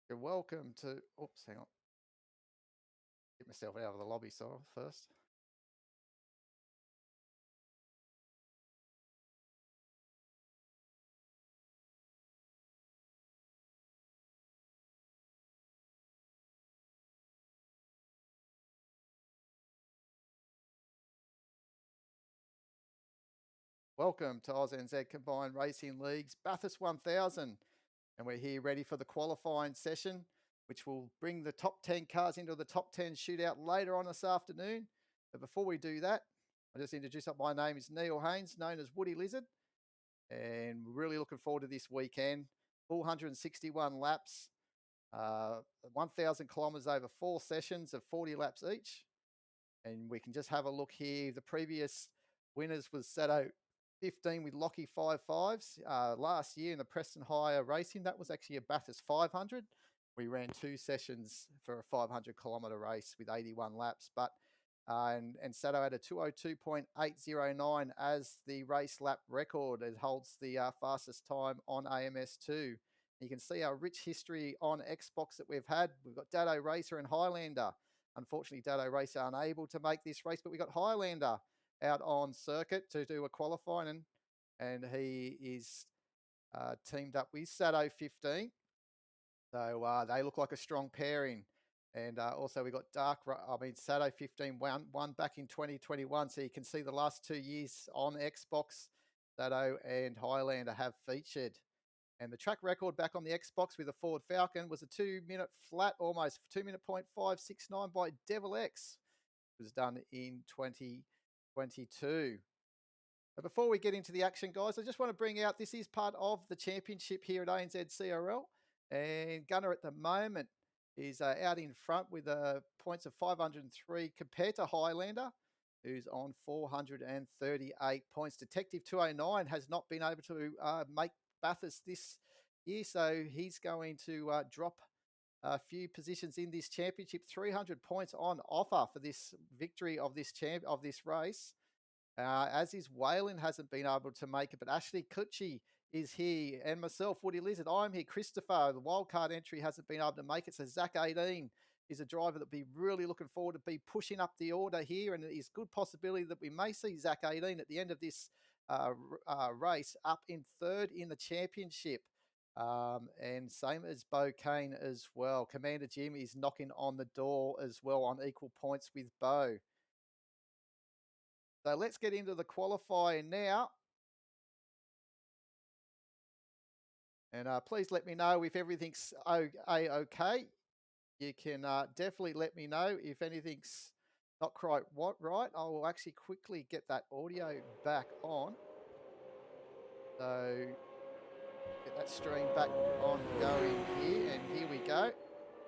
You're welcome to. Oops, hang on. Get myself out of the lobby, so first. Welcome to ANZCRL Combined Racing League's Bathurst 1000. And we're here ready for the qualifying session, which will bring the top 10 cars into the top 10 shootout later on this afternoon. But before we do that, I just introduce up. My name is Neil Haynes, known as Woody Lizard, and we're really looking forward to this weekend. 461 laps, 1,000 kilometres over 4 sessions of 40 laps each. And we can just have a look here. The previous winners was Sato 15 with Lockie 5.5s. Last year in the Preston Hire Racing, that was actually a Bathurst 500. We ran 2 sessions for a 500 kilometre race with 81 laps. But and Sato had a 202.809 as the race lap record. It holds the fastest time on AMS2. You can see our rich history on Xbox that we've had. We've got Dado Racer and Highlander. Unfortunately, Dado Racer unable to make this race, but we got Highlander out on circuit to do a qualifying, and he is teamed up with Sato 15. So they look like a strong pairing. And also we got Sato 15 won back in 2021. So you can see the last 2 years on Xbox, Sato and Highlander have featured. And the track record back on the Xbox with the Ford Falcon was a 2-minute flat, almost 2-minute .569 by Devil X. It was done in 2022. But before we get into the action, guys, I just want to bring out, this is part of the championship here at ANZCRL. And Gunner at the moment is out in front with points of 503 compared to Highlander, who's on 438 points. Detective 209 has not been able to make Bathurst this year, so he's going to drop a few positions in this championship. 300 points on offer for this victory of this race. As is Whalen hasn't been able to make it, but Ashley Kutchi is here, and myself, Woody Lizard. I'm here. Christopher, the wildcard entry, hasn't been able to make it. So Zach 18 is a driver that be really looking forward to be pushing up the order here, and it is good possibility that we may see Zach 18 at the end of this race up in third in the championship. And same as Bo Kane as well. Commander Jim is knocking on the door as well on equal points with Bo. So let's get into the qualifying now. And please let me know if everything's okay. You can definitely let me know if anything's not quite right. I will actually quickly get that audio back on. So get that stream back on going here. And here we go.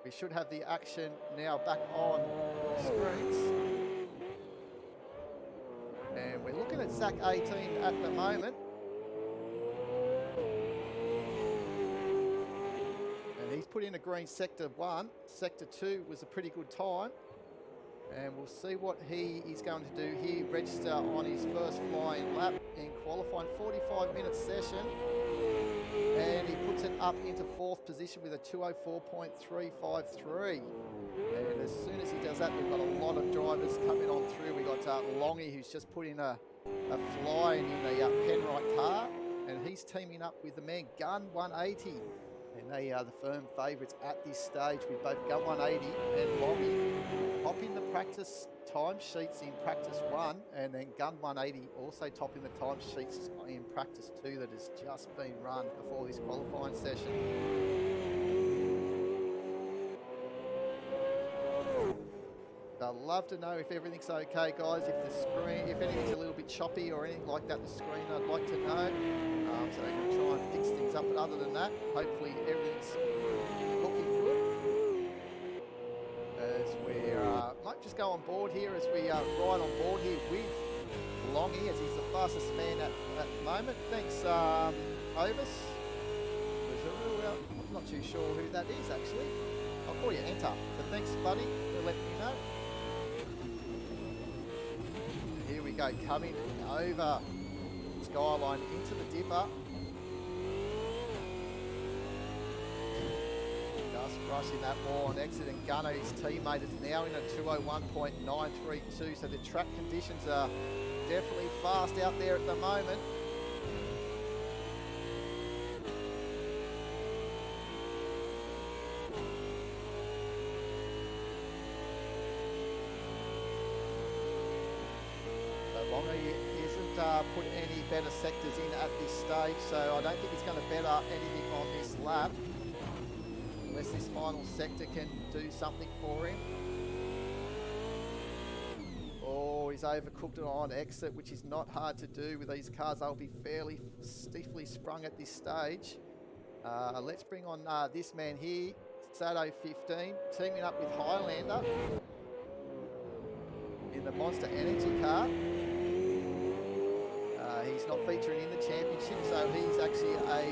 We should have the action now back on screens. And we're looking at Zach 18 at the moment. And he's put in a green sector 1. Sector 2 was a pretty good time. And we'll see what he is going to do here. Register on his first flying lap in qualifying, 45-minute session. And he puts it up into 4th position with a 204.353. And as soon as he does that, we've got a lot of drivers coming on through. We've got Longy, who's just put in a flying in the Penrite car. And he's teaming up with the man Gun 180. And they are the firm favourites at this stage with both Gun 180 and Longy. Topping the practice timesheets in practice 1, and then Gun 180 also topping the timesheets in practice 2 that has just been run before this qualifying session. I'd love to know if everything's okay, guys. If the screen, if anything's a little bit choppy or anything like that, the screen, I'd like to know. So I'm going to try and fix things up. But other than that, hopefully everything's looking good. As we might just go on board here, as we ride on board here with Longy, as he's the fastest man at the moment. Thanks, Ovis. I'm not too sure who that is, actually. I'll call you Enter. So thanks, buddy, for letting me know. Here we go, coming over Skyline into the dipper. just brushing that wall on exit, and Gunner, his teammate, is now in a 201.932, so the track conditions are definitely fast out there at the moment. Longer isn't put any better sectors in at this stage, so I don't think he's going to better anything on this lap unless this final sector can do something for him. Oh, he's overcooked it on exit, which is not hard to do with these cars. They'll be fairly stiffly sprung at this stage. Let's bring on this man here, Sato 15, teaming up with Highlander in the Monster Energy car. He's not featuring in the championship, so he's actually a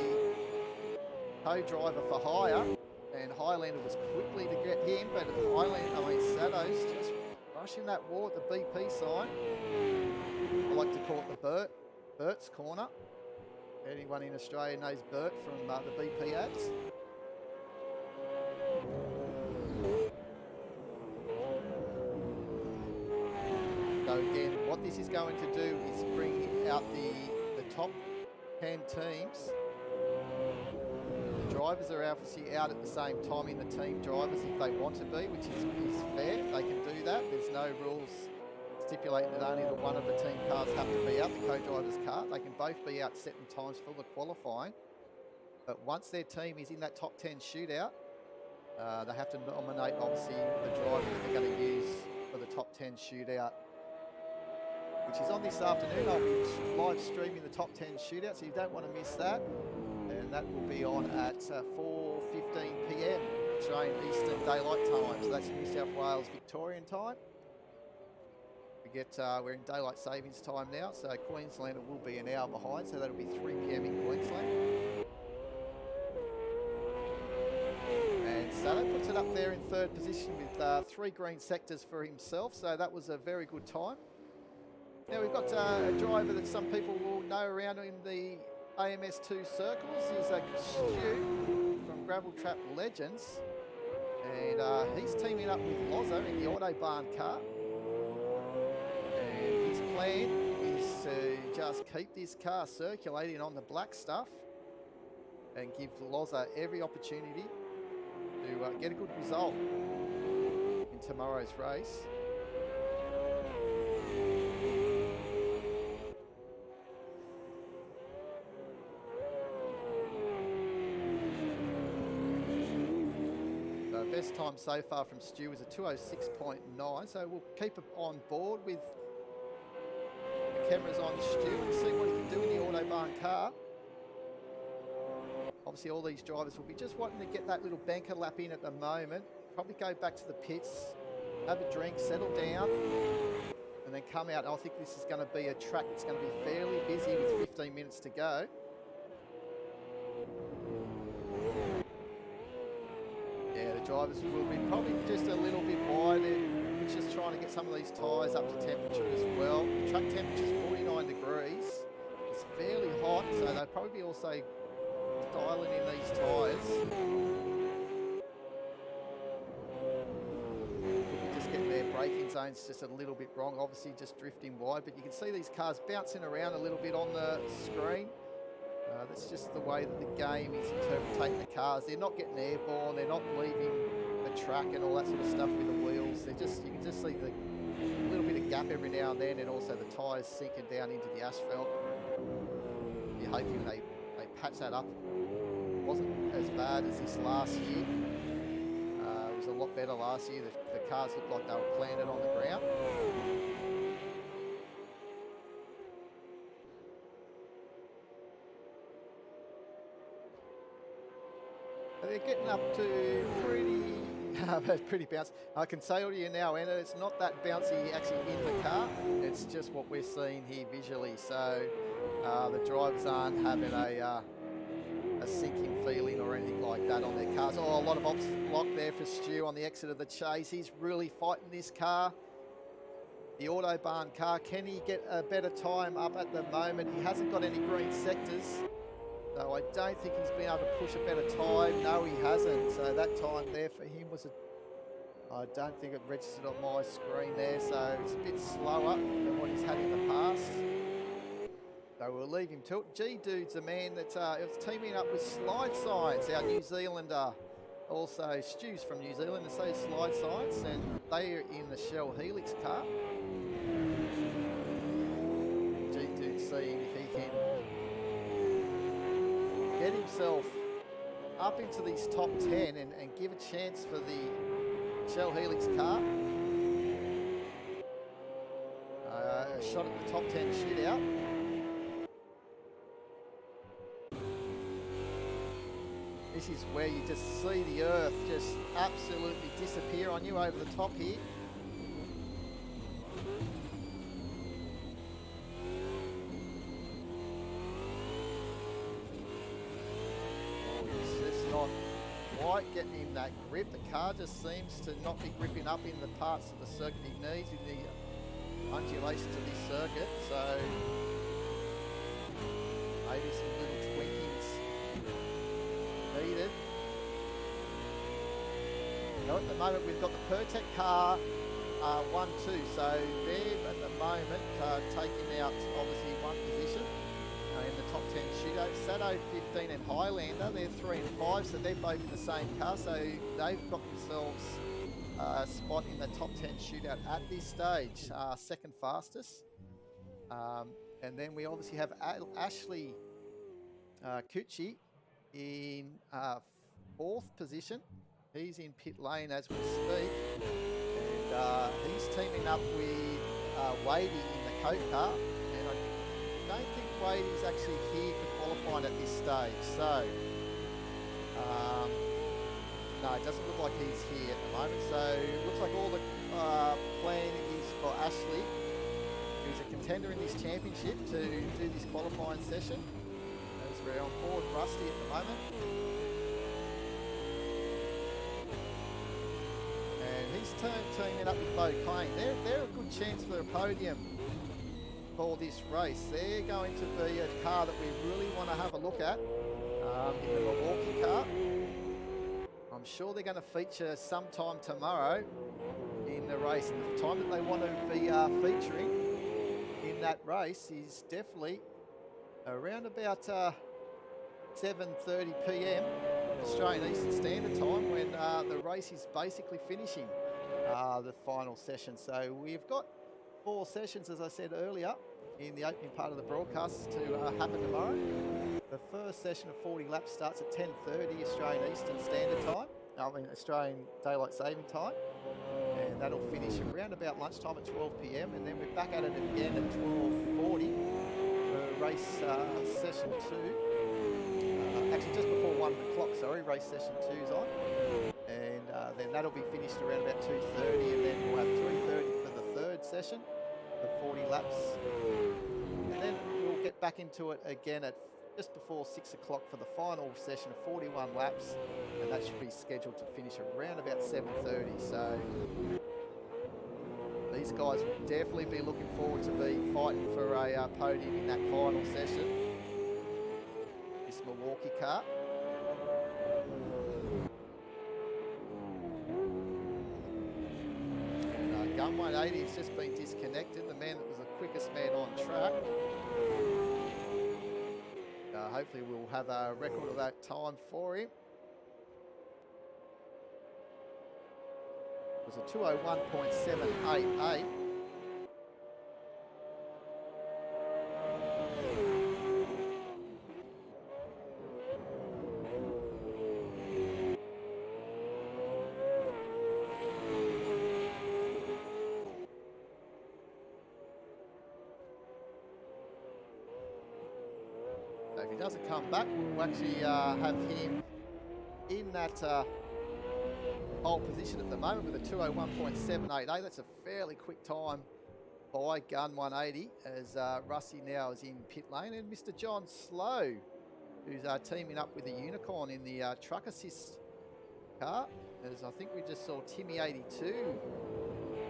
co-driver for hire, and Highlander was quickly to get him, but Sato's just rushing that wall at the BP sign. I like to call it the Bert's corner. Anyone in Australia knows Bert from the BP ads. So again, what this is going to do is bring out the top 10 teams. The drivers are obviously out at the same time in the team drivers if they want to be, which is fair. They can do that. There's no rules stipulating that only one of the team cars have to be out, the co-driver's car. They can both be out certain times for the qualifying. But once their team is in that top 10 shootout, they have to nominate, obviously, the driver that they're going to use for the top 10 shootout, which is on this afternoon. I'll be live streaming the top 10 shootout, so you don't want to miss that. And that will be on at 4:15 p.m. Australian Eastern Daylight Time. So that's New South Wales Victorian time. We're in daylight savings time now, so Queenslander will be an hour behind, so that'll be 3 p.m. in Queensland. And Sato puts it up there in third position with 3 green sectors for himself, so that was a very good time. Now we've got a driver that some people will know around in the AMS2 circles. Is Stu from Gravel Trap Legends, and he's teaming up with Loza in the Autobahn car. And his plan is to just keep this car circulating on the black stuff and give Loza every opportunity to get a good result in tomorrow's race. Best time so far from Stu is a 2:06.9, so we'll keep it on board with the cameras on Stu and see what he can do in the Autobahn car. Obviously all these drivers will be just wanting to get that little banker lap in at the moment, probably go back to the pits, have a drink, settle down, and then come out. I think this is going to be a track that's going to be fairly busy with 15 minutes to go. Drivers will be probably just a little bit wide. We're just trying to get some of these tyres up to temperature as well. The track temperature is 49 degrees. It's fairly hot, so they'll probably be also styling in these tyres. Just getting their braking zones just a little bit wrong, obviously just drifting wide, but you can see these cars bouncing around a little bit on the screen. That's just the way that the game is interpreting the cars. They're not getting airborne, they're not leaving the track and all that sort of stuff with the wheels. You can just see the little bit of gap every now and then, and also the tyres sinking down into the asphalt. You're hoping they patch that up. It wasn't as bad as this last year. It was a lot better last year. The cars looked like they were planted on the ground. They're getting up to pretty bouncy. I can say to you now, Anna, it's not that bouncy actually in the car. It's just what we're seeing here visually. So the drivers aren't having a sinking feeling or anything like that on their cars. Oh, a lot of obstacle block there for Stu on the exit of the chase. He's really fighting this car. The Autobahn car, can he get a better time up at the moment? He hasn't got any green sectors. So I don't think he's been able to push a better time. No, he hasn't. So that time there for him was I don't think it registered on my screen there. So it's a bit slower than what he's had in the past. So we'll leave him to it. G-Dude's a man that's teaming up with Slide Science, our New Zealander. Also, Stu's from New Zealand, and so is Slide Science, and they are in the Shell Helix car. G-Dude's seeing if he can get himself up into these top 10 and give a chance for the Shell Helix car. A shot at the top 10 shootout. This is where you just see the earth just absolutely disappear on you over the top here. It's just not quite getting him that grip. The car just seems to not be gripping up in the parts of the circuit he needs in the undulations of this circuit. So maybe some little tweakings needed. Now at the moment we've got the Pertec car 1-2, so they've at the moment taking out obviously one position in the top 10 shootout. Sado 15 and Highlander, they're 3 and 5, so they're both in the same car, so they've got themselves a spot in the top 10 shootout at this stage, second fastest. And then we obviously have Ashley Cucci in 4th position. He's in pit lane as we speak, and he's teaming up with Wadey in the Coke car, and I don't think Wadey's actually here for qualifying at this stage, so no, it doesn't look like he's here at the moment. So it looks like all the plan is for Ashley, who's a contender in this championship, to do this qualifying session. As we're on board Rusty at the moment. And he's teaming up with Bo Kane. They're a good chance for a podium for this race. They're going to be a car that we really want to have a look at in the Milwaukee car. I'm sure they're going to feature sometime tomorrow in the race. And the time that they want to be featuring in that race is definitely around about 7:30 p.m. Australian Eastern Standard Time, when the race is basically finishing the final session. So we've got 4 sessions, as I said earlier, in the opening part of the broadcast to happen tomorrow. The first session of 40 laps starts at 10:30 Australian Eastern Standard Time, Australian Daylight Saving Time, and that'll finish around about lunchtime at 12 p.m. and then we're back at it again at 12:40 for race session 2. Actually, just before 1 o'clock, sorry, race session 2 is on, and then that'll be finished around about 2:30, and then we'll have 3:30 for the third session, the 40 laps, and then we'll get back into it again at just before 6 o'clock for the final session of 41 laps, and that should be scheduled to finish around about 7:30. So these guys will definitely be looking forward to be fighting for a podium in that final session. This Milwaukee car. And Gun 180 has just been disconnected. The man that was the quickest man on track. Hopefully we'll have a record of that time for him. It was a 2:01.788. If he doesn't come back, we'll actually have him in that pole position at the moment with a 2:01.788. That's a fairly quick time by Gun 180, as Rusty now is in pit lane, and Mr. John Slow, who's teaming up with the Unicorn in the truck assist car, as I think we just saw Timmy 82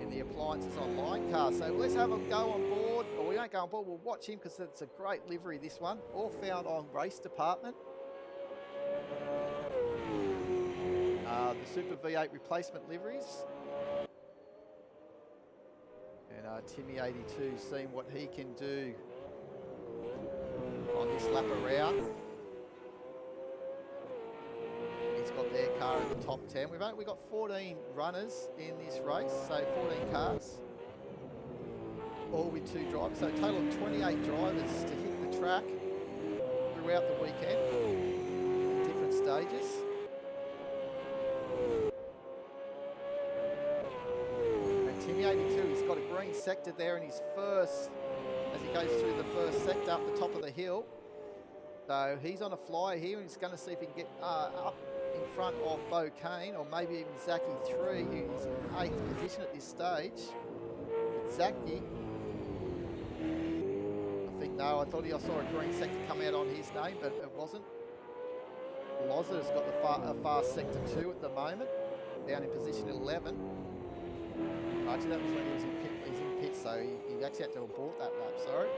in in the Appliances Online car. So let's have a go on board, or we don't go on board, we'll watch him because it's a great livery, this one, all found on Race Department. The Super V8 replacement liveries. And Timmy 82 seeing what he can do on this lap around. He's got their car in the top 10. We've got 14 runners in this race, so 14 cars, all with 2 drivers. So a total of 28 drivers to hit the track throughout the weekend in different stages. And Timmy 82, he's got a green sector there in his first, as he goes through the first sector up the top of the hill. So he's on a flyer here, and he's going to see if he can get up in front of Bo Kane, or maybe even Zaki 3, who's in 8th position at this stage. But Zaki, I thought I saw a green sector come out on his name, but it wasn't. Lozza's got a fast sector 2 at the moment, down in position 11. Actually, that was when he was in pit. He's in pit, so he actually had to abort that lap, sorry.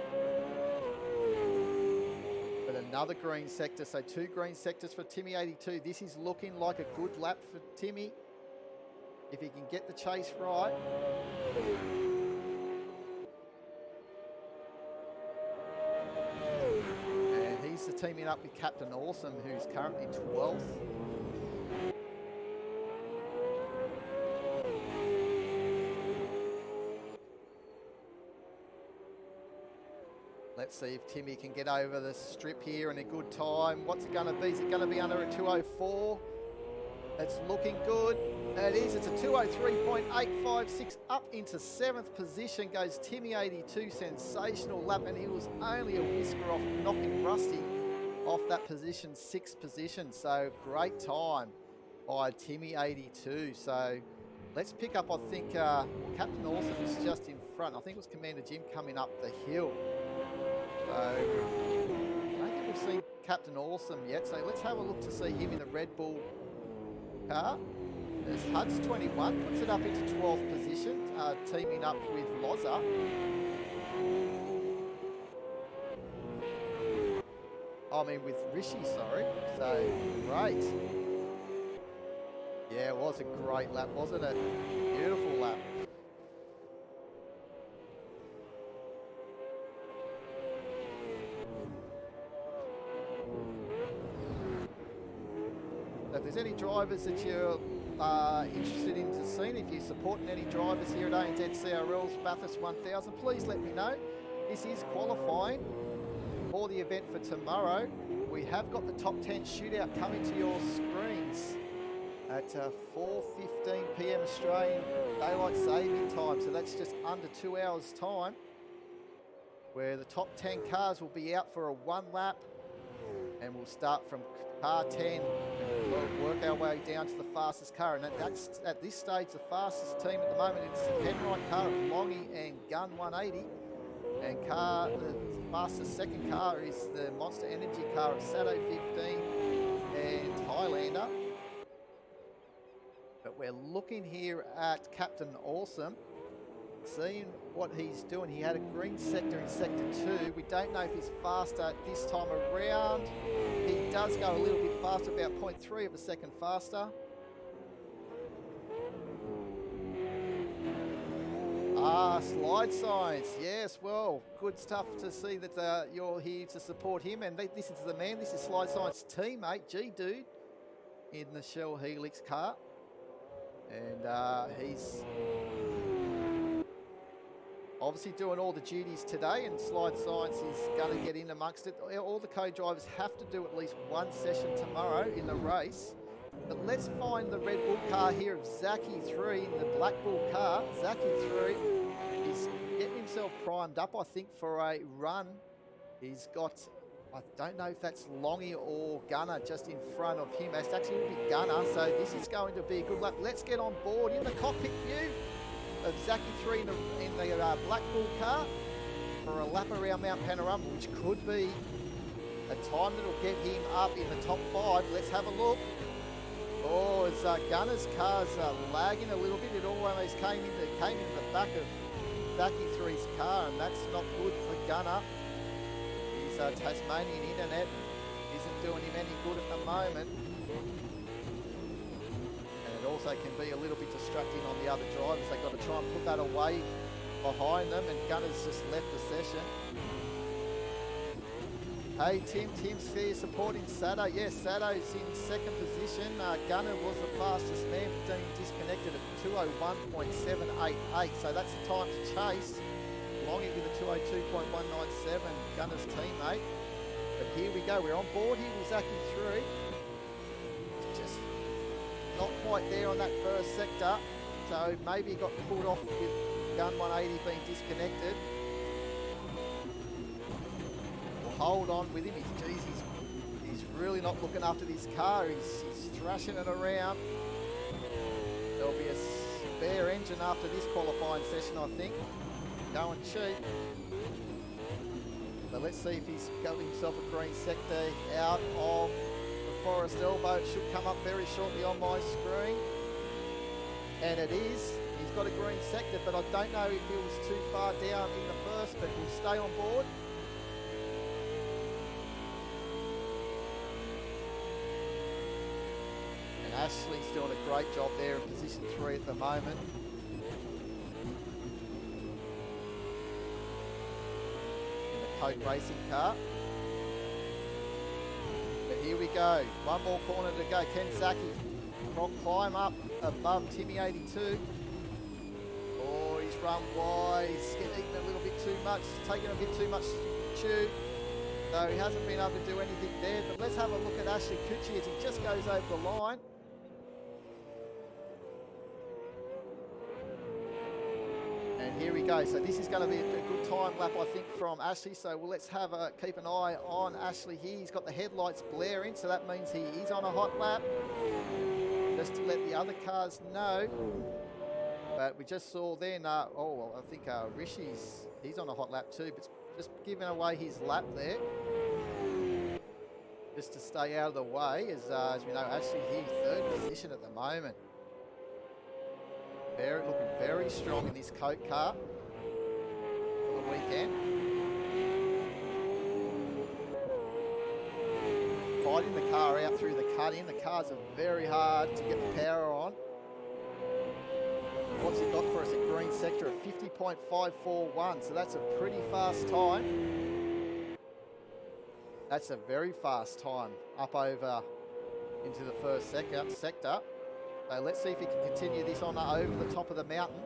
But another green sector, so 2 green sectors for Timmy 82. This is looking like a good lap for Timmy, if he can get the chase right. And he's teaming up with Captain Awesome, who's currently 12th. Let's see if Timmy can get over the strip here in a good time. What's it going to be? Is it going to be under a 2:04? It's looking good. It is. It's a 2:03.856. Up into 7th position goes Timmy 82. Sensational lap, and he was only a whisker off knocking Rusty off that position, 6th position. So great time by Timmy 82. So let's pick up, I think, Captain Awesome is just in front. I think it was Commander Jim coming up the hill. So I don't think we've seen Captain Awesome yet. So let's have a look to see him in the Red Bull car. There's Huds 21, puts it up into 12th position, teaming up with Lozza. I mean with Rishi, sorry. So great. Yeah, it was a great lap, wasn't it? Beautiful lap. If there's any drivers that you're interested in to see, if you're supporting any drivers here at ANZCRL's Bathurst 1000, please let me know. This is qualifying for the event for tomorrow. We have got the top 10 shootout coming to your screens at 4:15 p.m. Australian Daylight Saving Time. So that's just under 2 hours time, where the top 10 cars will be out for a 1 lap, and we'll start from car 10 and we'll work our way down to the fastest car. And that's at this stage the fastest team at the moment. It's the Penrite car of Longy and Gun 180, and the fastest second car is the Monster Energy car of Sato 15 and Highlander. But we're looking here at Captain Awesome, seeing what he's doing. He had a green sector in sector 2. We don't know if he's faster this time around. He does go a little bit faster, about 0.3 of a second faster. Slide Science. Yes, well, good stuff to see that you're here to support him. And this is the man. This is Slide Science teammate, G-Dude, in the Shell Helix car. And he's obviously doing all the duties today, and Slide Science is going to get in amongst it. All the co-drivers have to do at least 1 session tomorrow in the race. But let's find the Red Bull car here of Zaki 3 in the Black Bull car. Zaki 3 is getting himself primed up, I think, for a run. He's got, I don't know if that's Longy or Gunner just in front of him. It actually will be Gunner, so this is going to be a good lap. Let's get on board in the cockpit view of Zaki 3 in the Black Bull car for a lap around Mount Panorama, which could be a time that'll get him up in the top 5. Let's have a look. Oh, as Gunner's car's lagging a little bit. It almost came into the back of Ducky through his car, and that's not good for Gunner. His Tasmanian internet isn't doing him any good at the moment. And it also can be a little bit distracting on the other drivers. They've got to try and put that away behind them, and Gunner's just left the session. Hey, Tim's here supporting Sato. Yes, Sato's in second position. Gunner was the fastest man, being disconnected at 201.788. So that's the time to chase. Longy with a 202.197, Gunner's teammate. But here we go. We're on board here with Zaki through. Just not quite there on that first sector. So maybe he got pulled off with gun 180 being disconnected. Hold on with him. He's really not looking after this car. He's thrashing it around. There'll be a spare engine after this qualifying session, I think. Going cheap. But let's see if he's got himself a green sector out of the Forest Elbow. It should come up very shortly on my screen. And it is. He's got a green sector, but I don't know if he was too far down in the first, but we'll stay on board. Ashley's doing a great job there in position 3 at the moment. In the Coke racing car. But here we go. One more corner to go. Ken Zaki climb up above Timmy 82. Oh, he's run wide. He's eating a little bit too much. Taking a bit too much chew. So he hasn't been able to do anything there. But let's have a look at Ashley Coochie as he just goes over the line. Here we go. So this is going to be a good time lap, I think, from Ashley. So let's keep an eye on Ashley here. He's got the headlights blaring, so that means he is on a hot lap. Just to let the other cars know. But we just saw then, I think he's on a hot lap too, but just giving away his lap there. Just to stay out of the way, as we know, Ashley here, third position at the moment. Looking very strong in this Coke car for the weekend. Fighting the car out through the cut-in. The cars are very hard to get the power on. What's he got for us? A green sector of 50.541. So that's a pretty fast time. That's a very fast time up over into the first sector. So let's see if he can continue this on over the top of the mountain.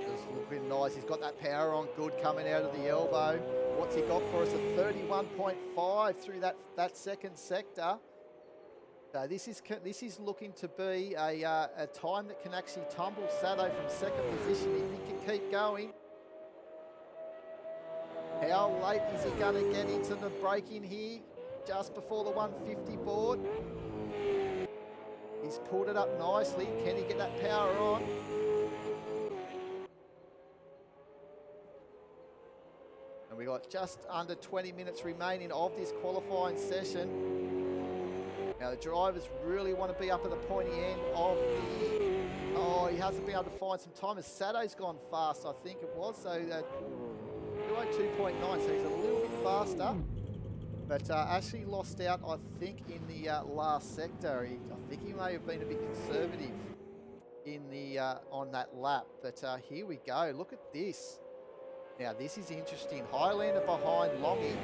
Just looking nice. He's got that power on good coming out of the elbow. What's he got for us? A 31.5 through that second sector. So this is looking to be a time that can actually tumble Sato from second position if he can keep going. How late is he going to get into the break-in here? Just before the 150 board. He's pulled it up nicely. Can he get that power on? And we got just under 20 minutes remaining of this qualifying session. Now the drivers really want to be up at the pointy end of the... Oh, he hasn't been able to find some time as Sato's gone fast, I think it was. So 202.9, so he's a little bit faster. But Ashley lost out, I think, in the last sector. I think he may have been a bit conservative in the on that lap. But here we go. Look at this. Now this is interesting. Highlander behind Longy.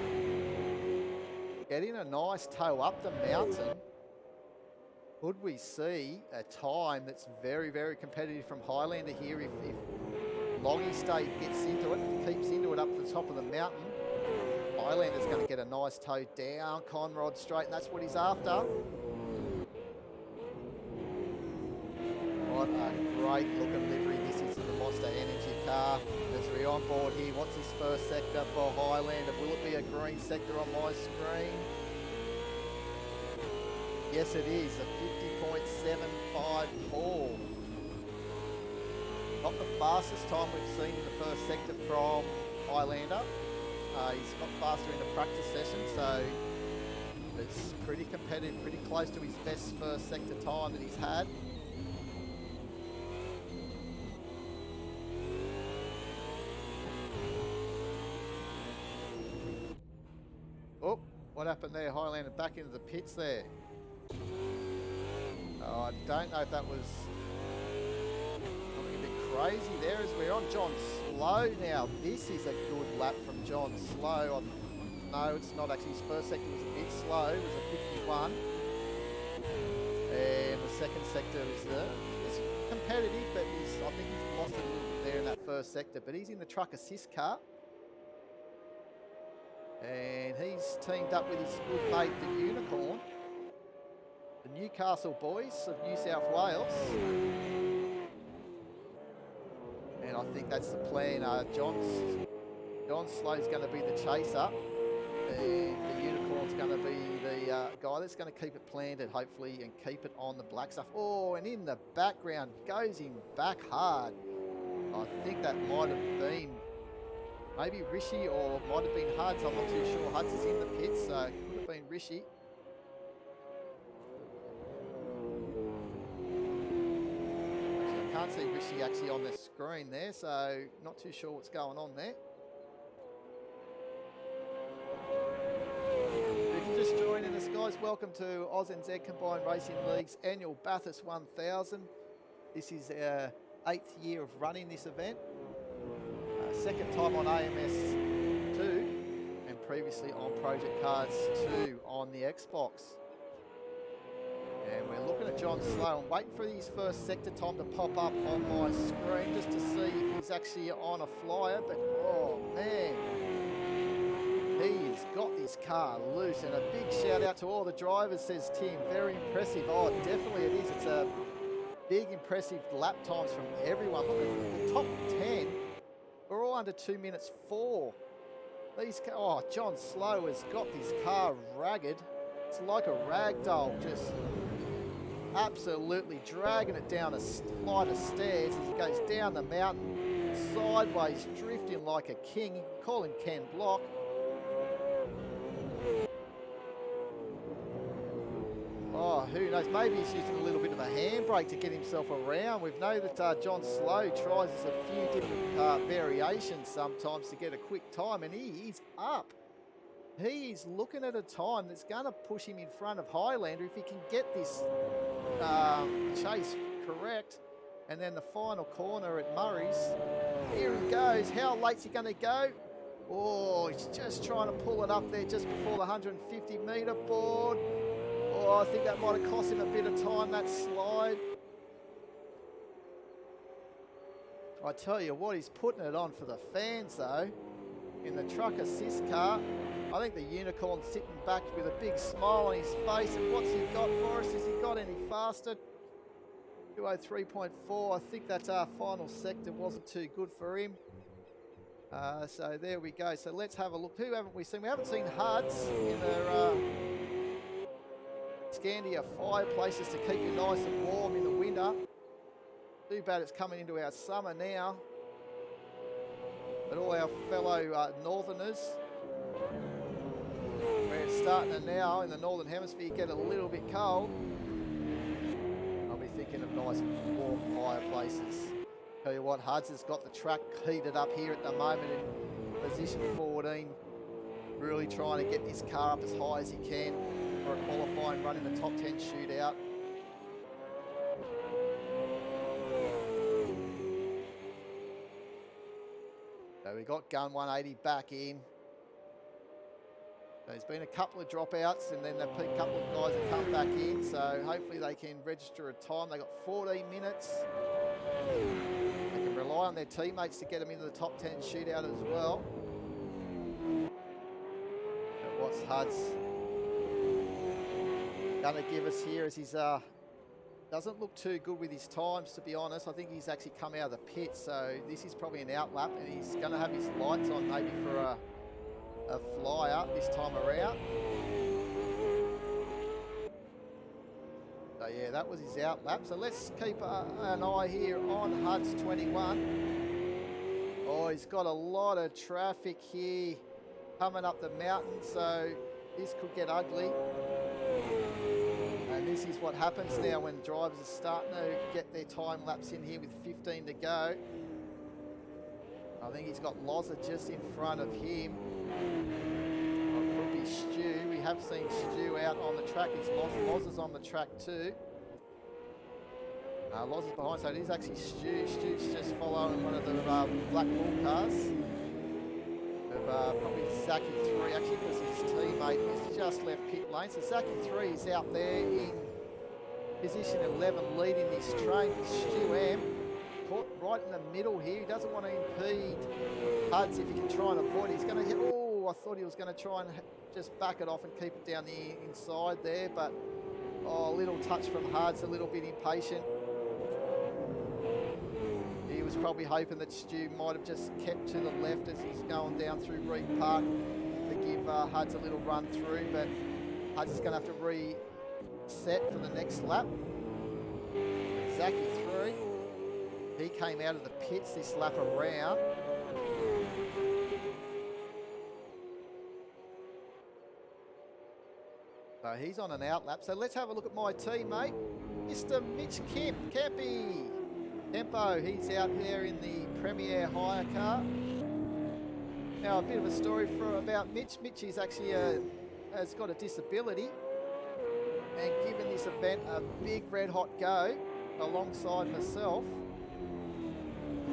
Getting a nice tow up the mountain. Could we see a time that's very, very competitive from Highlander here if Longy gets into it, keeps into it up the top of the mountain? Highlander's going to get a nice tow down Conrod Straight, and that's what he's after. What a great looking livery this is in the Monster Energy car. As we're on board here, what's his first sector for Highlander? Will it be a green sector on my screen? Yes, it is a 50.754. Not the fastest time we've seen in the first sector from Highlander. He's got faster in the practice session, so it's pretty competitive, pretty close to his best first sector time that he's had. Oh, what happened there? Highlander back into the pits there. Oh, I don't know if that was something a bit crazy there as we're on John Slow now. This is a good lap from John Slow. No, it's not actually. His first sector was a bit slow. It was a 51. And the second sector is competitive, but I think he's lost a little bit there in that first sector. But he's in the truck assist car. And he's teamed up with his good mate, the Unicorn. The Newcastle boys of New South Wales. And I think that's the plan. John Slow's going to be the chaser. And the Unicorn's going to be the guy that's going to keep it planted, hopefully, and keep it on the black stuff. Oh, and in the background, goes in back hard. I think that might have been maybe Rishi, or might have been Huds. I'm not too sure. Huds is in the pits, so it could have been Rishi. Actually, I can't see Rishi actually on the screen there, so not too sure what's going on there. If you're just joining us, guys, welcome to ANZCRL Combined Racing League's annual Bathurst 1000. This is our 8th year of running this event. Second time on AMS 2 and previously on Project Cars 2 on the Xbox. And we're looking at John Slow and waiting for his first sector time to pop up on my screen just to see if he's actually on a flyer. But oh man, he's got this car loose, and a big shout out to all the drivers, says Tim. Very impressive. Oh, definitely it is. It's a big impressive lap times from everyone. Look at the top 10. We're all under 2 minutes 4. John Slow has got this car ragged. It's like a rag doll, just absolutely dragging it down a flight of stairs as he goes down the mountain, sideways, drifting like a king. You can call him Ken Block. Oh, who knows? Maybe he's using a little bit of a handbrake to get himself around. We know that John Slow tries a few different variations sometimes to get a quick time, and he is up. He is looking at a time that's going to push him in front of Highlander if he can get this chase correct. And then the final corner at Murray's. Here he goes. How late's he going to go? Oh, he's just trying to pull it up there just before the 150-metre board. Oh, I think that might have cost him a bit of time, that slide. I tell you what, he's putting it on for the fans, though. In the truck assist car, I think the Unicorn's sitting back with a big smile on his face. And what's he got for us? Has he got any faster? 203.4. I think that final sector wasn't too good for him. So there we go. So let's have a look. Who haven't we seen? We haven't seen Huds in their Scandia fireplaces to keep you nice and warm in the winter. Too bad it's coming into our summer now. But all our fellow northerners, where it's starting to now in the northern hemisphere get a little bit cold, I'll be thinking of nice warm fireplaces. Tell you what, Huds has got the track heated up here at the moment in position 14. Really trying to get this car up as high as he can for a qualifying run in the top 10 shootout. So we got Gun 180 back in. There's been a couple of dropouts, and then a couple of guys have come back in, so hopefully they can register a time. They got 14 minutes. They can rely on their teammates to get them into the top 10 shootout as well. But what's Huds going to give us here as he's doesn't look too good with his times, to be honest. I think he's actually come out of the pit, so this is probably an outlap, and he's going to have his lights on maybe for a flyer this time around. So yeah, that was his out lap. So let's keep an eye here on Hud's 21. Oh, he's got a lot of traffic here coming up the mountain, so this could get ugly. And this is what happens now when drivers are starting to get their time lapse in here with 15 to go. I think he's got Loza just in front of him. Or it could be Stu. We have seen Stu out on the track. He's Loza's on the track too. Loza's behind, so it is actually Stu. Stu's just following one of the Black Bull cars. Of probably Zaki 3, actually, because his teammate has just left pit lane. So Zaki 3 is out there in position 11 leading this train. Stu M caught right in the middle here. He doesn't want to impede Huds if he can try and avoid it. He's going to hit, oh, I thought he was going to try and just back it off and keep it down the inside there, but oh, a little touch from Huds, a little bit impatient. He was probably hoping that Stu might have just kept to the left as he's going down through Reed Park to give Huds a little run through, but Huds is going to have to reset for the next lap. Zaki 3, he came out of the pits this lap around. So he's on an out lap. So let's have a look at my teammate, Mr. Mitch Kempy. Tempo, he's out there in the Premier hire car. Now a bit of a story about Mitch. Mitch is actually has got a disability and given this event a big red hot go alongside myself.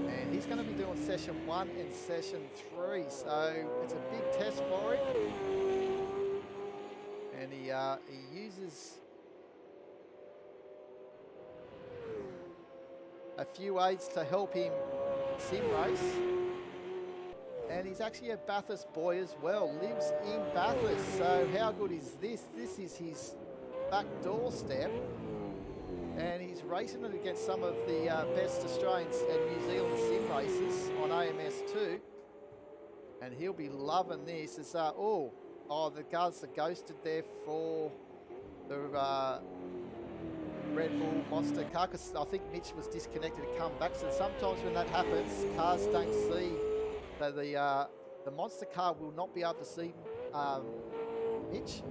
And he's going to be doing session 1 and session 3. So it's a big test for him. And he uses a few aids to help him sim race. And he's actually a Bathurst boy as well, lives in Bathurst. So how good is this? This is his back doorstep. And he's racing it against some of the best Australian and New Zealand sim races on AMS2. And he'll be loving this. As, the cars are ghosted there for the Red Bull Monster car, because I think Mitch was disconnected to come back. So sometimes when that happens, cars don't see. So the Monster car will not be able to see Mitch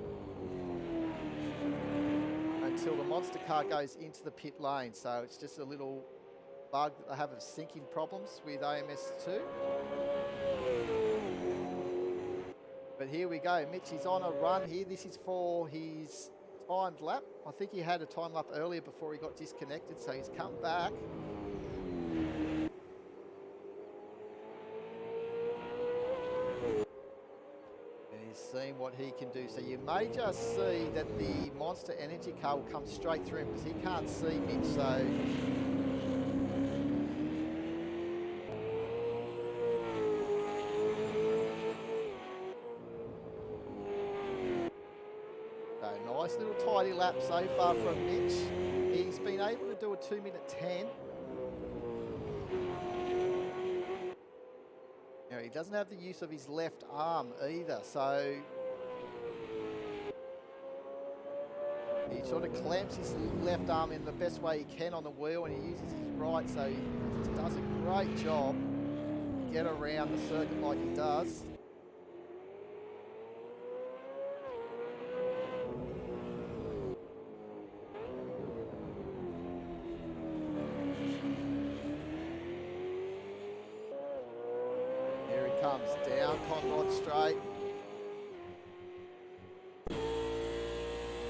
until the Monster car goes into the pit lane. So it's just a little bug that they have of syncing problems with AMS2. But here we go. Mitch is on a run here. This is for his timed lap. I think he had a time lap earlier before he got disconnected, so he's come back. And he's seeing what he can do. So you may just see that the Monster Energy car will come straight through him because he can't see Mitch, so nice little tidy lap so far from Mitch. He's been able to do a 2:10. Now he doesn't have the use of his left arm either, so he sort of clamps his left arm in the best way he can on the wheel, and he uses his right, so he just does a great job to get around the circuit like he does. Comes down Conrod straight.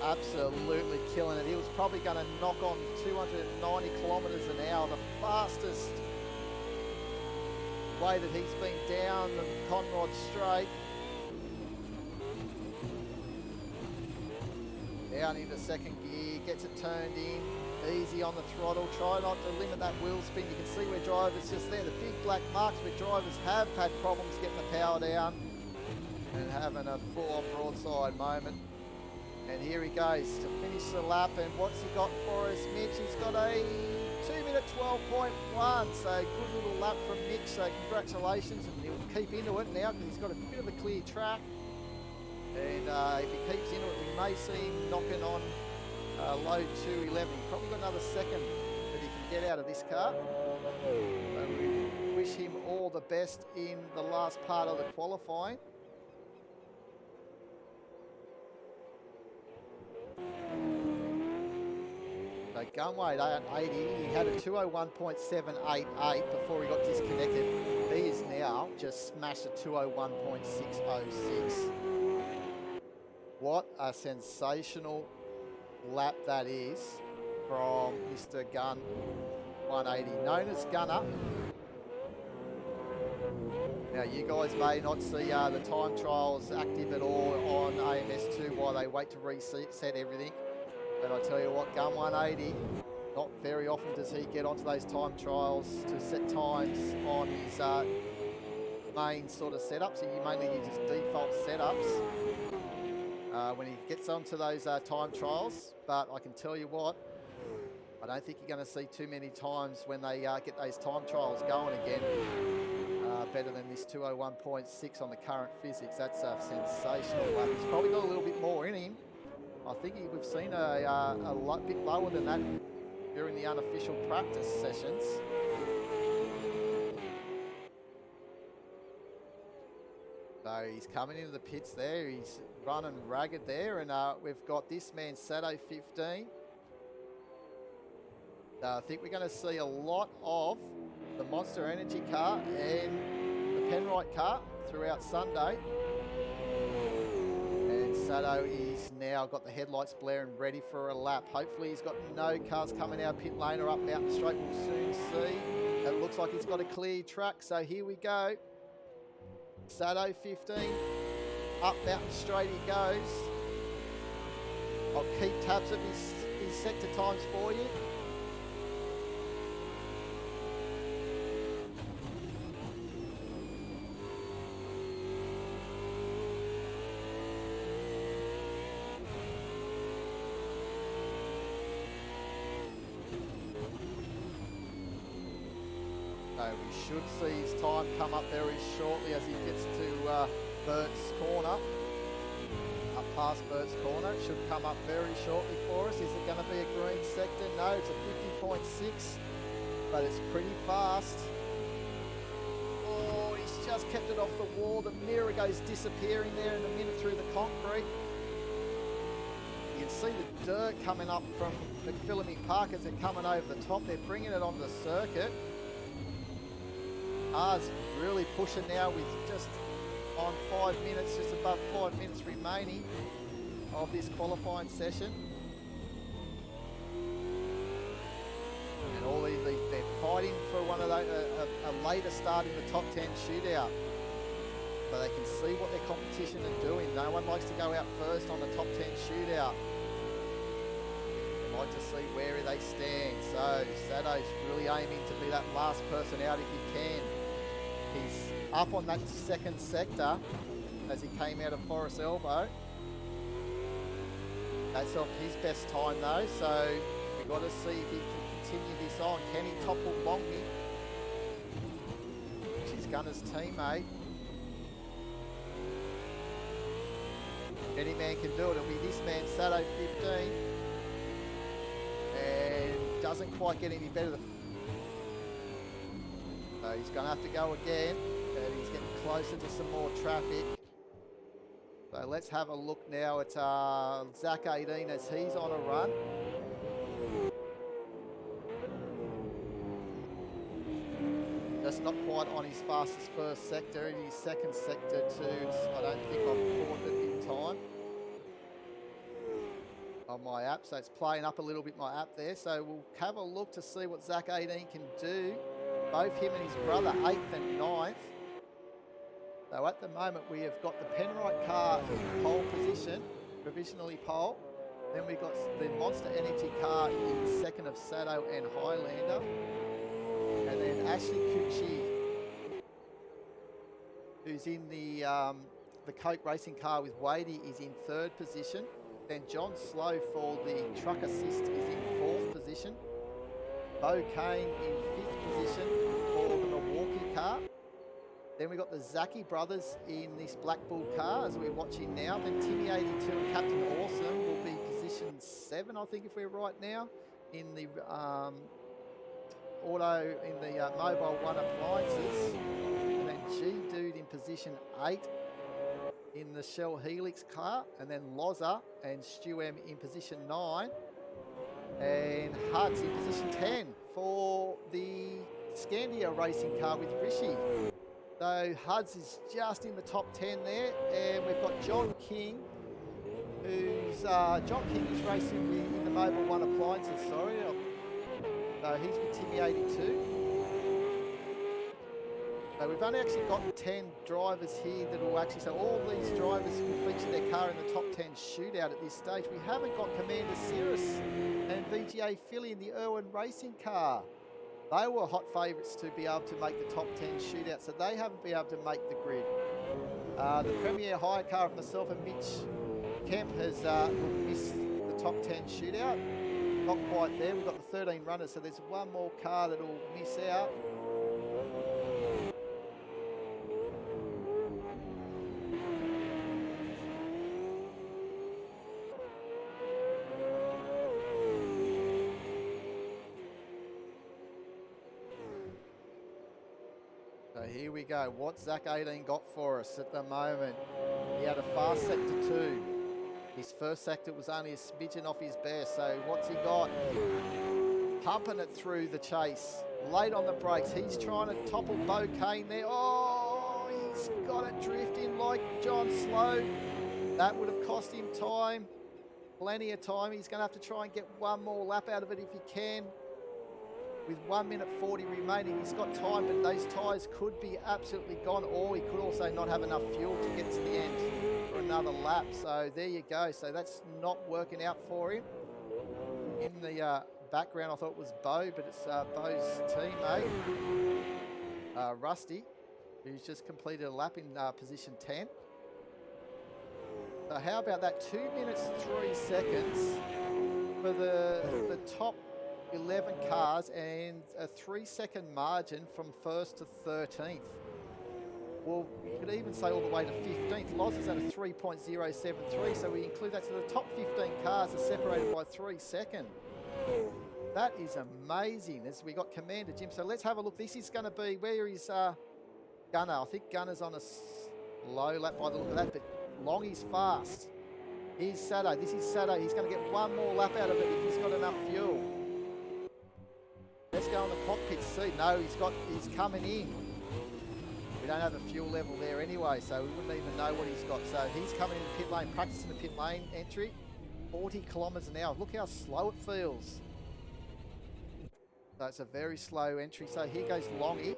Absolutely killing it. He was probably going to knock on 290 kilometres an hour, the fastest way that he's been down the Conrod straight. Down into second gear, gets it turned in. Easy on the throttle, try not to limit that wheel spin. You can see where drivers just there, the big black marks where drivers have had problems getting the power down and having a full-on broadside moment. And here he goes to finish the lap, and what's he got for us, Mitch? He's got a 2:12.1, so good little lap from Mitch, so congratulations, and he'll keep into it now because he's got a bit of a clear track. And if he keeps into it, we may see him knocking on low 211. He's probably got another second that he can get out of this car. So we wish him all the best in the last part of the qualifying. So gun weight 80, he had a 201.788 before he got disconnected. He is now just smashed a 201.606. What a sensational lap that is from Mr. Gun 180, known as Gunner. Now you guys may not see the time trials active at all on AMS2 while they wait to reset everything. But I tell you what, Gun 180, not very often does he get onto those time trials to set times on his main sort of setups. He mainly uses default setups when he gets onto those time trials. But I can tell you what, I don't think you're going to see too many times when they get those time trials going again. Better than this 201.6 on the current physics. That's a sensational lap. He's probably got a little bit more in him. I think we've seen a bit lower than that during the unofficial practice sessions. So he's coming into the pits there. He's running ragged there, and we've got this man Sato 15. I think we're going to see a lot of the Monster Energy car and the Penrite car throughout Sunday. And Sato is now got the headlights blaring, ready for a lap. Hopefully he's got no cars coming out pit lane or up Mountain Straight. We'll soon see. It looks like he's got a clear track, so here we go. Sato 15, up Mountain Straight he goes. I'll keep tabs of his sector times for you. So we should see his time come up very shortly as he gets to Bert's corner. Up past Bert's corner. It should come up very shortly for us. Is it going to be a green sector? No, it's a 50.6, but it's pretty fast. Oh, he's just kept it off the wall. The mirror goes disappearing there in a minute through the concrete. You can see the dirt coming up from McPhillamy Park as they're coming over the top. They're bringing it onto the circuit. R's really pushing now with just on 5 minutes, just above 5 minutes remaining of this qualifying session. And all these, they're fighting for one of those, a later start in the top 10 shootout. So they can see what their competition are doing. No one likes to go out first on the top 10 shootout. They like to see where they stand. So Sato's really aiming to be that last person out if he can. He's up on that second sector as he came out of Forest Elbow. That's off his best time though, so we've got to see if he can continue this on. Can he topple Longy, which is Gunner's teammate? Any man can do it. It'll be this man, Sato 15. And doesn't quite get any better. So he's going to have to go again, and he's getting closer to some more traffic. So let's have a look now at Zach 18 as he's on a run. Just not quite on his fastest first sector. In his second sector too, I don't think I've caught it in time on my app. So it's playing up a little bit my app there. So we'll have a look to see what Zach 18 can do. Both him and his brother, 8th and 9th. So at the moment we have got the Penrite car in pole position, provisionally pole. Then we've got the Monster Energy car in second of Sato and Highlander. And then Ashley Cucci, who's in the Coke racing car with Wadey, is in 3rd position. Then John Slow for the Truck Assist is in 4th position. Bo Kane in 5th position for the Milwaukee car. Then we've got the Zaki brothers in this Black Bull car as we're watching now. Then Timmy 82 and Captain Awesome will be position 7, I think, if we're right now, in the mobile one appliances. And then G-Dude in position 8 in the Shell Helix car. And then Loza and Stu M in position 9. And Huds in position 10 for the Scandia racing car with Rishi. So Huds is just in the top 10 there. And we've got John King, who's racing in the mobile one appliances, sorry. So he's with Timmy 82. So we've only actually got 10 drivers here that will actually, so all these drivers will feature their car in the top 10 shootout at this stage. We haven't got Commander Cirrus and VGA Philly in the Irwin racing car. They were hot favourites to be able to make the top 10 shootout, so they haven't been able to make the grid. The Premier Hire car of myself and Mitch Kemp has missed the top 10 shootout. Not quite there. We've got the 13 runners, so there's one more car that will miss out. So here we go. What's Zach 18 got for us at the moment? He had a fast sector 2. His first sector was only a smidgen off his best. So what's he got? Pumping it through the chase. Late on the brakes. He's trying to topple Bo Kane there. Oh, he's got it drifting like John Slow. That would have cost him time. Plenty of time. He's going to have to try and get one more lap out of it if he can. With 1 minute 40 remaining, he's got time, but those tyres could be absolutely gone, or he could also not have enough fuel to get to the end for another lap. So there you go. So that's not working out for him. In the background, I thought it was Bo, but it's Bo's teammate, Rusty, who's just completed a lap in position 10. So how about that? 2 minutes 3 seconds for the top 11 cars and a 3-second margin from 1st to 13th. Well, you could even say all the way to 15th. Loz is at a 3.073, so we include that. So the top 15 cars are separated by 3 seconds. That is amazing. As we got Commander Jim. So let's have a look. This is going to be, where is Gunner? I think Gunner's on a slow lap by the look of that, but Longy's fast. Here's Sato. This is Sato. He's going to get one more lap out of it if he's got enough fuel. Let's go on the cockpit seat. No, he's coming in. We don't have a fuel level there anyway, so we wouldn't even know what he's got. So he's coming in the pit lane, practicing the pit lane entry. 40 kilometres an hour. Look how slow it feels. So it's a very slow entry. So here goes Longy.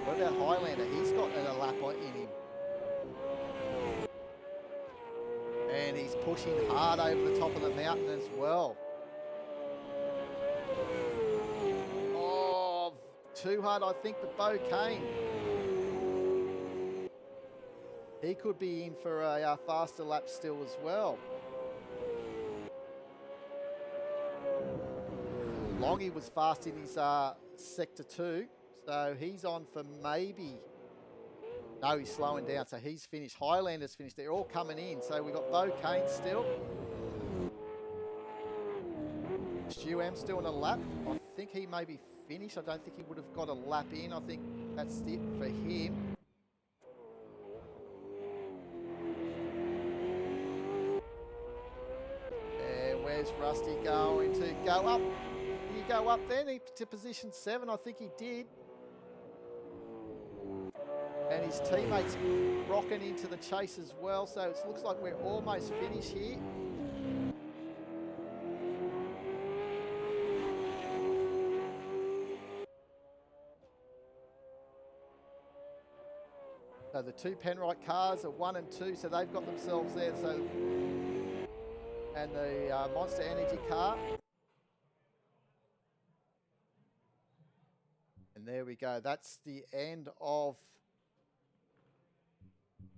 What about Highlander? He's got a lap in him. And he's pushing hard over the top of the mountain as well. Oh, too hard, I think, but Bo Kane. He could be in for a faster lap still as well. Longy was fast in his sector 2, so he's on for maybe... No, he's slowing down, so he's finished. Highlander's finished. They're all coming in. So we've got Bo Kane still. Stu M still in a lap. I think he may be finished. I don't think he would have got a lap in. I think that's it for him. And where's Rusty going to go up? Did he go up then to position 7? I think he did. And his teammates rocking into the chase as well. So it looks like we're almost finished here. So the two Penrite cars are 1 and 2, so they've got themselves there. So, and the Monster Energy car. And there we go. That's the end of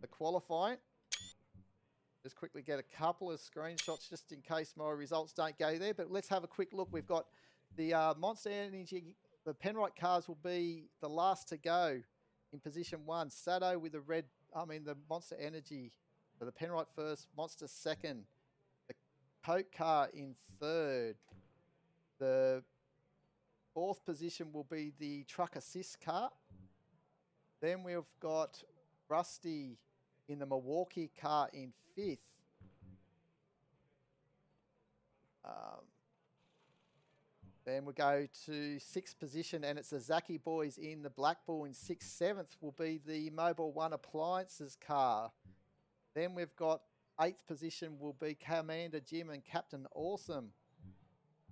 the qualifying. Just quickly get a couple of screenshots just in case my results don't go there. But let's have a quick look. We've got the Monster Energy, the Penrite cars will be the last to go in position 1. Sato with the Monster Energy. So the Penrite first, Monster second. The Coke car in third. The fourth position will be the truck assist car. Then we've got Rusty in the Milwaukee car in fifth. Then we go to sixth position, and it's the Zaki boys in the Black Bull in sixth. Seventh will be the Mobile One Appliances car. Then we've got eighth position will be Commander Jim and Captain Awesome.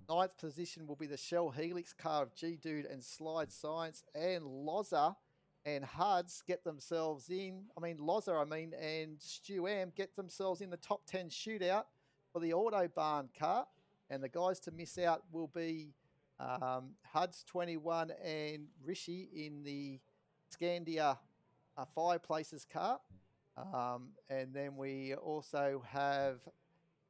Ninth position will be the Shell Helix car of G-Dude and Slide Science, and Loza and Huds get themselves in. Loza and Stu Am get themselves in the top 10 shootout for the Autobahn car. And the guys to miss out will be Huds 21 and Rishi in the Scandia Fireplaces car. And then we also have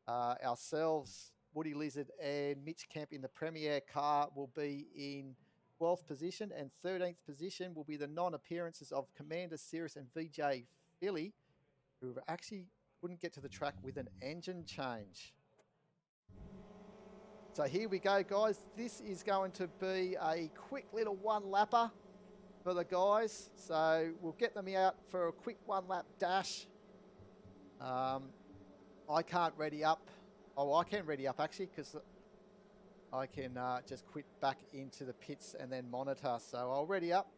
ourselves, Woody Lizard and Mitch Kemp in the Premier car will be in 12th position, and 13th position will be the non-appearances of Commander Cirrus and VJ Philly, who actually couldn't get to the track with an engine change. So here we go, guys. This is going to be a quick little one-lapper for the guys. So we'll get them out for a quick one-lap dash. I can't ready up. Oh, I can ready up actually, because I can just quit back into the pits and then monitor. So I'll ready up.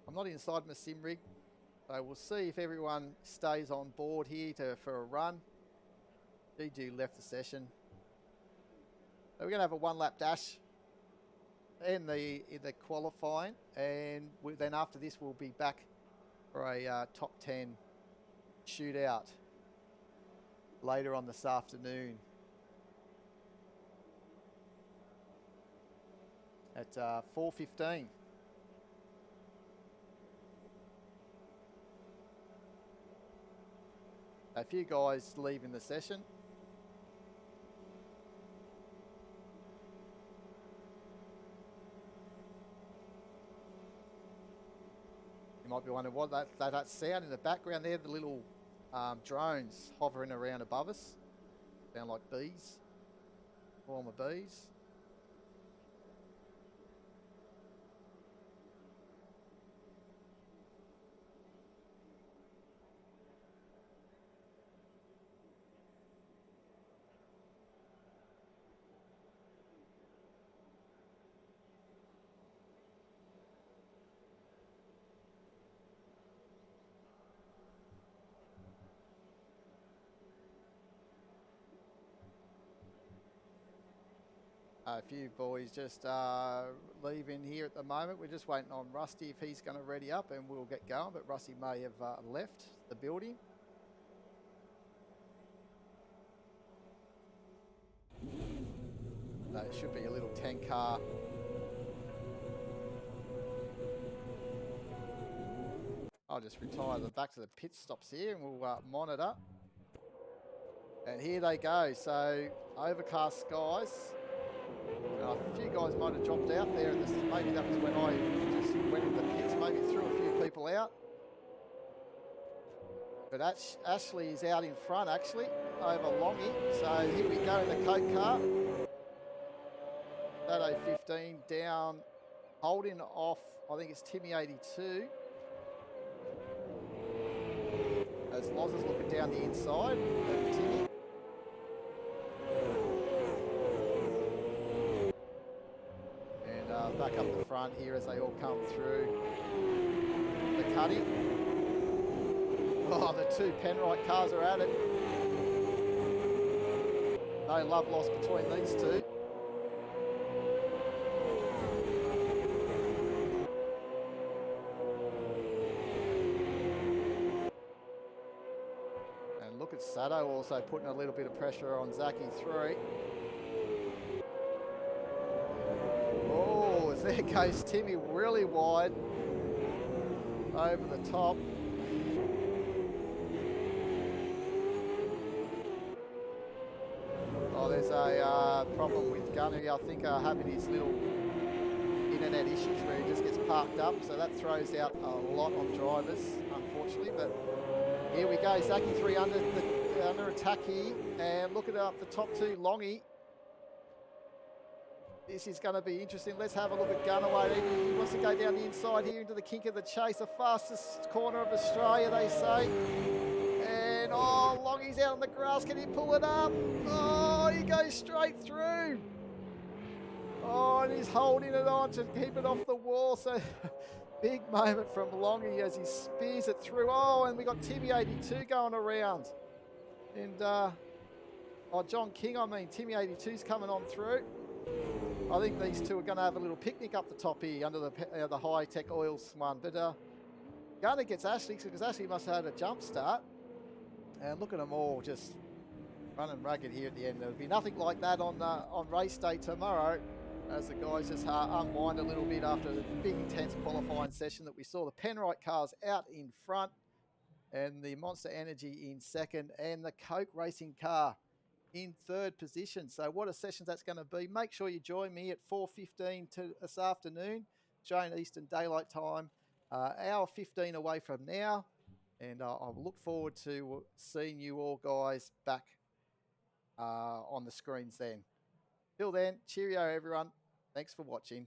I'm not inside my sim rig, so we'll see if everyone stays on board here for a run. G2 left the session. So we're going to have a one-lap dash in the qualifying, and then after this we'll be back for a top 10 shootout later on this afternoon at 4:15. A few guys leaving the session. You might be wondering what that sound in the background there, the little drones hovering around above us. Sound like bees, former bees. A few boys just leaving here at the moment. We're just waiting on Rusty if he's going to ready up, and we'll get going. But Rusty may have left the building. So it should be a little 10 car. I'll just retire them back to the pit stops here, and we'll monitor. And here they go. So overcast skies. A few guys might have dropped out there. Maybe that was when I just went into the pits, maybe threw a few people out. But Ashley is out in front, actually, over Longy. So here we go in the Coke car. That 15 down, holding off, I think it's Timmy 82. As Loz is looking down the inside of Timmy. Back up the front here as they all come through the cutting. Oh, the two Penrite cars are at it. No love lost between these two. And look at Sato also putting a little bit of pressure on Zaki 3. There goes Timmy really wide over the top. Oh, there's a problem with Gunny, I think, having his little internet issues where he just gets parked up. So that throws out a lot on drivers, unfortunately. But here we go, Zaki 3 under. under attack here. And look at up the top two, Longy. This is going to be interesting. Let's have a look at Gunaway. He wants to go down the inside here into the kink of the chase. The fastest corner of Australia, they say. And, oh, Longy's out on the grass. Can he pull it up? Oh, he goes straight through. Oh, and he's holding it on to keep it off the wall. So, big moment from Longy as he spears it through. Oh, and we got Timmy 82 going around. And, John King, Timmy 82's coming on through. I think these two are going to have a little picnic up the top here under the high-tech oils one. But Gunner gets Ashley because Ashley must have had a jump start. And look at them all just running ragged here at the end. There'll be nothing like that on race day tomorrow as the guys just unwind a little bit after the big intense qualifying session that we saw. The Penrite cars out in front and the Monster Energy in second and the Coke Racing car in third position. So what a session that's going to be. Make sure you join me at 4:15 this afternoon, Australian Eastern Daylight Time, hour 15 away from now. And I'll look forward to seeing you all guys back on the screens then. Till then, cheerio everyone. Thanks for watching.